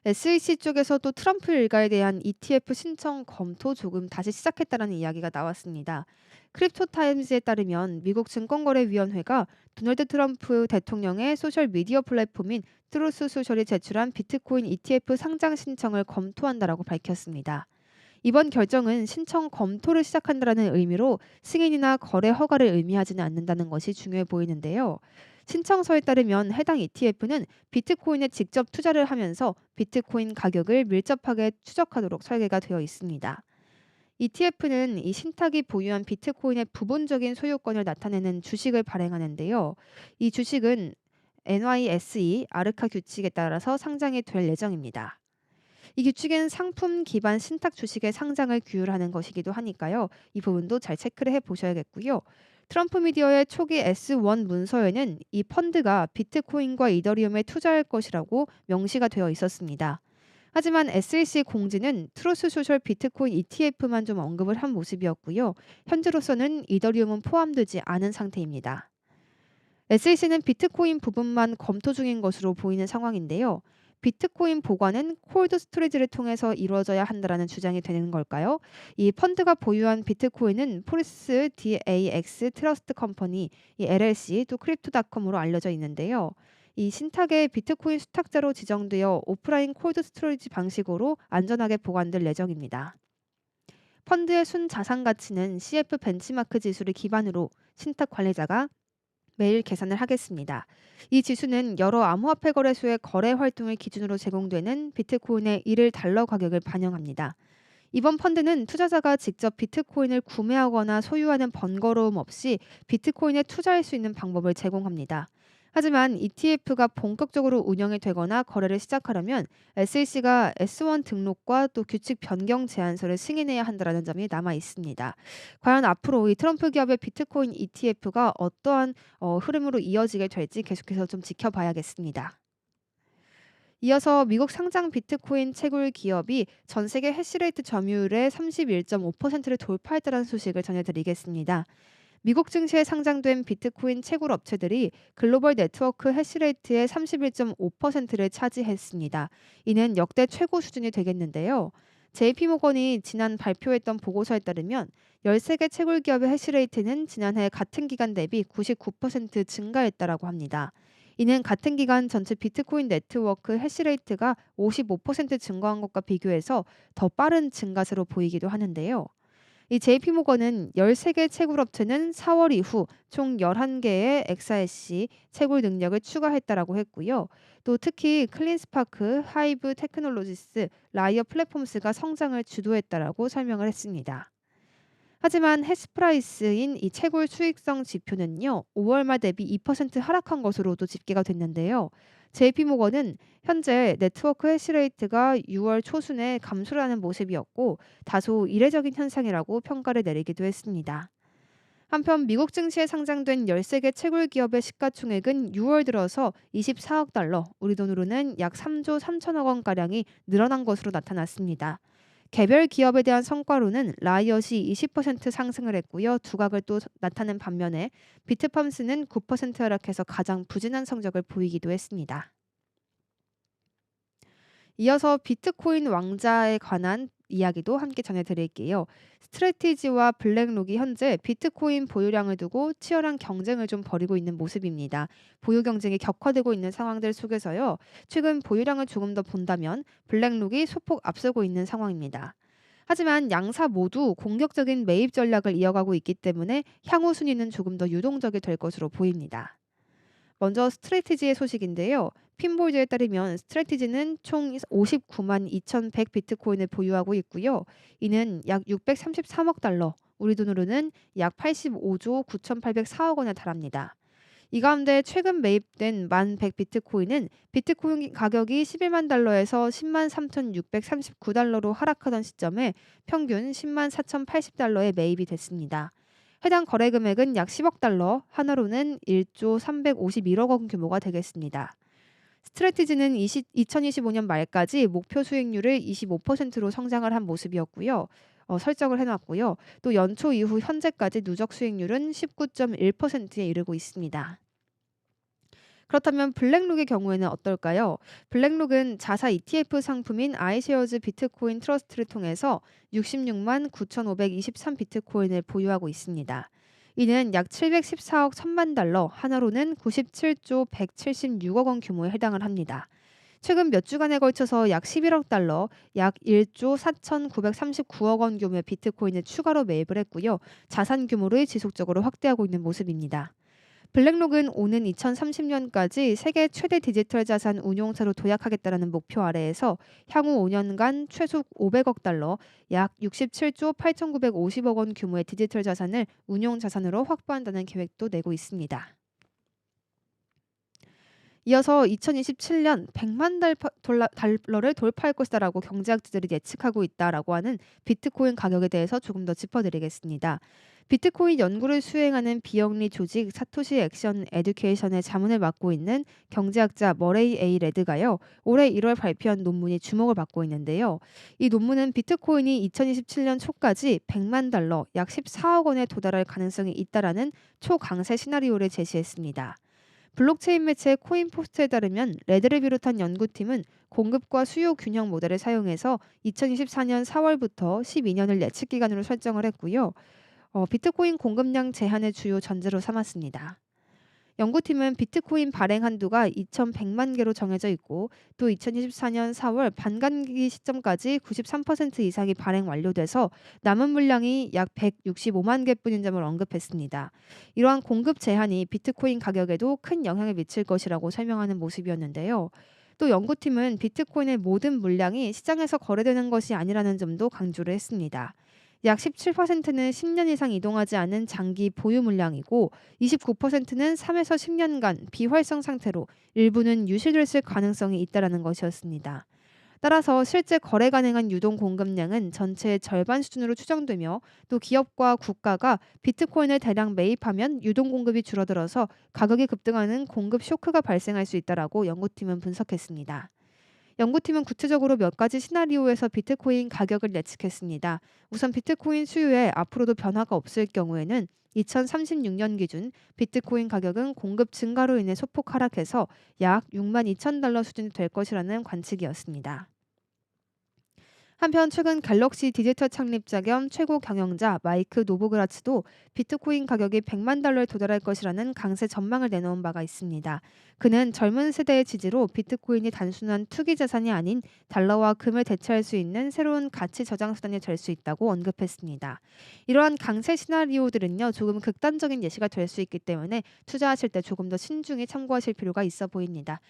SEC 쪽에서 또 트럼프 일가에 대한 ETF 신청 검토 조금 다시 시작했다라는 이야기가 나왔습니다. 크립토 타임즈에 따르면 미국 증권거래위원회가 도널드 트럼프 대통령의 소셜 미디어 플랫폼인 트루스 소셜이 제출한 비트코인 ETF 상장 신청을 검토한다라고 밝혔습니다. 이번 결정은 신청 검토를 시작한다는 의미로 승인이나 거래 허가를 의미하지는 않는다는 것이 중요해 보이는데요. 신청서에 따르면 해당 ETF는 비트코인에 직접 투자를 하면서 비트코인 가격을 밀접하게 추적하도록 설계가 되어 있습니다. ETF는 이 신탁이 보유한 비트코인의 부분적인 소유권을 나타내는 주식을 발행하는데요. 이 주식은 NYSE 아르카 규칙에 따라서 상장이 될 예정입니다. 이 규칙은 상품 기반 신탁 주식의 상장을 규율하는 것이기도 하니까요. 이 부분도 잘 체크를 해 보셔야겠고요. 트럼프 미디어의 초기 S1 문서에는 이 펀드가 비트코인과 이더리움에 투자할 것이라고 명시가 되어 있었습니다. 하지만 SEC 공지는 트루스 소셜 비트코인 ETF만 좀 언급을 한 모습이었고요. 현재로서는 이더리움은 포함되지 않은 상태입니다. SEC는 비트코인 부분만 검토 중인 것으로 보이는 상황인데요. 비트코인 보관은 콜드 스토리지를 통해서 이루어져야 한다라는 주장이 되는 걸까요? 이 펀드가 보유한 비트코인은 포리스 DAX 트러스트 컴퍼니, 이 LLC 또 크립토닷컴으로 알려져 있는데요. 이 신탁의 비트코인 수탁자로 지정되어 오프라인 콜드 스토리지 방식으로 안전하게 보관될 예정입니다. 펀드의 순 자산 가치는 CF 벤치마크 지수를 기반으로 신탁 관리자가 매일 계산을 하겠습니다. 이 지수는 여러 암호화폐 거래소의 거래 활동을 기준으로 제공되는 비트코인의 1일 달러 가격을 반영합니다. 이번 펀드는 투자자가 직접 비트코인을 구매하거나 소유하는 번거로움 없이 비트코인에 투자할 수 있는 방법을 제공합니다. 하지만 ETF가 본격적으로 운영이 되거나 거래를 시작하려면 SEC가 S1 등록과 또 규칙 변경 제안서를 승인해야 한다는 점이 남아 있습니다. 과연 앞으로 이 트럼프 기업의 비트코인 ETF가 어떠한 흐름으로 이어지게 될지 계속해서 좀 지켜봐야겠습니다. 이어서 미국 상장 비트코인 채굴 기업이 전 세계 해시레이트 점유율의 31.5%를 돌파했다는 소식을 전해드리겠습니다. 미국 증시에 상장된 비트코인 채굴 업체들이 글로벌 네트워크 해시레이트의 31.5%를 차지했습니다. 이는 역대 최고 수준이 되겠는데요. JP모건이 지난 발표했던 보고서에 따르면 13개 채굴 기업의 해시레이트는 지난해 같은 기간 대비 99% 증가했다라고 합니다. 이는 같은 기간 전체 비트코인 네트워크 해시레이트가 55% 증가한 것과 비교해서 더 빠른 증가세로 보이기도 하는데요. 이 JP모건은 13개 채굴 업체는 4월 이후 총 11개의 엑사애쉬 채굴 능력을 추가했다라고 했고요. 또 특히 클린스파크, 하이브 테크놀로지스, 라이어 플랫폼스가 성장을 주도했다라고 설명을 했습니다. 하지만 해시프라이스인 이 채굴 수익성 지표는요, 5월 말 대비 2% 하락한 것으로도 집계가 됐는데요. JP모건은 현재 네트워크 해시레이트가 6월 초순에 감소를 하는 모습이었고 다소 이례적인 현상이라고 평가를 내리기도 했습니다. 한편 미국 증시에 상장된 13개 채굴 기업의 시가총액은 6월 들어서 24억 달러, 우리 돈으로는 약 3조 3천억 원가량이 늘어난 것으로 나타났습니다. 개별 기업에 대한 성과로는 라이엇이 20% 상승을 했고요. 두각을 또 나타낸 반면에 비트펌스는 9% 하락해서 가장 부진한 성적을 보이기도 했습니다. 이어서 비트코인 왕자에 관한 이야기도 함께 전해드릴게요. 스트레티지와 블랙록이 현재 비트코인 보유량을 두고 치열한 경쟁을 좀 벌이고 있는 모습입니다. 보유 경쟁이 격화되고 있는 상황들 속에서요. 최근 보유량을 조금 더 본다면 블랙록이 소폭 앞서고 있는 상황입니다. 하지만 양사 모두 공격적인 매입 전략을 이어가고 있기 때문에 향후 순위는 조금 더 유동적이 될 것으로 보입니다. 먼저 스트래티지의 소식인데요. 핀볼드에 따르면 스트래티지는 총 59만 2,100 비트코인을 보유하고 있고요. 이는 약 633억 달러, 우리 돈으로는 약 85조 9,804억 원에 달합니다. 이 가운데 최근 매입된 1,100 비트코인은 비트코인 가격이 11만 달러에서 10만 3,639달러로 하락하던 시점에 평균 10만 4,080달러에 매입이 됐습니다. 해당 거래 금액은 약 10억 달러, 하나로는 1조 351억 원 규모가 되겠습니다. 스트래티지는 2025년 말까지 목표 수익률을 25%로 성장을 한 모습이었고요. 설정을 해놨고요. 또 연초 이후 현재까지 누적 수익률은 19.1%에 이르고 있습니다. 그렇다면 블랙록의 경우에는 어떨까요? 블랙록은 자사 ETF 상품인 아이쉐어즈 비트코인 트러스트를 통해서 66만 9,523 비트코인을 보유하고 있습니다. 이는 약 714억 1천만 달러, 하나로는 97조 176억 원 규모에 해당을 합니다. 최근 몇 주간에 걸쳐서 약 11억 달러, 약 1조 4,939억 원 규모의 비트코인을 추가로 매입을 했고요. 자산 규모를 지속적으로 확대하고 있는 모습입니다. 블랙록은 오는 2030년까지 세계 최대 디지털 자산 운용사로 도약하겠다는 목표 아래에서 향후 5년간 최소 500억 달러, 약 67조 8,950억 원 규모의 디지털 자산을 운용 자산으로 확보한다는 계획도 내고 있습니다. 이어서 2027년 100만 달러를 돌파할 것이다라고 경제학자들이 예측하고 있다라고 하는 비트코인 가격에 대해서 조금 더 짚어드리겠습니다. 비트코인 연구를 수행하는 비영리 조직 사토시 액션 에듀케이션의 자문을 맡고 있는 경제학자 머레이 A 레드가요. 올해 1월 발표한 논문이 주목을 받고 있는데요. 이 논문은 비트코인이 2027년 초까지 100만 달러, 약 14억 원에 도달할 가능성이 있다라는 초강세 시나리오를 제시했습니다. 블록체인 매체 코인포스트에 따르면 레드를 비롯한 연구팀은 공급과 수요 균형 모델을 사용해서 2024년 4월부터 12년을 예측 기간으로 설정을 했고요. 비트코인 공급량 제한을 주요 전제로 삼았습니다. 연구팀은 비트코인 발행 한도가 2,100만 개로 정해져 있고 또 2024년 4월 반감기 시점까지 93% 이상이 발행 완료돼서 남은 물량이 약 165만 개뿐인 점을 언급했습니다. 이러한 공급 제한이 비트코인 가격에도 큰 영향을 미칠 것이라고 설명하는 모습이었는데요. 또 연구팀은 비트코인의 모든 물량이 시장에서 거래되는 것이 아니라는 점도 강조를 했습니다. 약 17%는 10년 이상 이동하지 않은 장기 보유 물량이고 29%는 3에서 10년간 비활성 상태로 일부는 유실됐을 가능성이 있다라는 것이었습니다. 따라서 실제 거래 가능한 유동 공급량은 전체의 절반 수준으로 추정되며 또 기업과 국가가 비트코인을 대량 매입하면 유동 공급이 줄어들어서 가격이 급등하는 공급 쇼크가 발생할 수 있다라고 연구팀은 분석했습니다. 연구팀은 구체적으로 몇 가지 시나리오에서 비트코인 가격을 예측했습니다. 우선 비트코인 수요에 앞으로도 변화가 없을 경우에는 2036년 기준 비트코인 가격은 공급 증가로 인해 소폭 하락해서 약 6만 2천 달러 수준이 될 것이라는 관측이었습니다. 한편 최근 갤럭시 디지털 창립자 겸 최고 경영자 마이크 노보그라츠도 비트코인 가격이 100만 달러에 도달할 것이라는 강세 전망을 내놓은 바가 있습니다. 그는 젊은 세대의 지지로 비트코인이 단순한 투기 자산이 아닌 달러와 금을 대체할 수 있는 새로운 가치 저장 수단이 될 수 있다고 언급했습니다. 이러한 강세 시나리오들은요 조금 극단적인 예시가 될 수 있기 때문에 투자하실 때 조금 더 신중히 참고하실 필요가 있어 보입니다.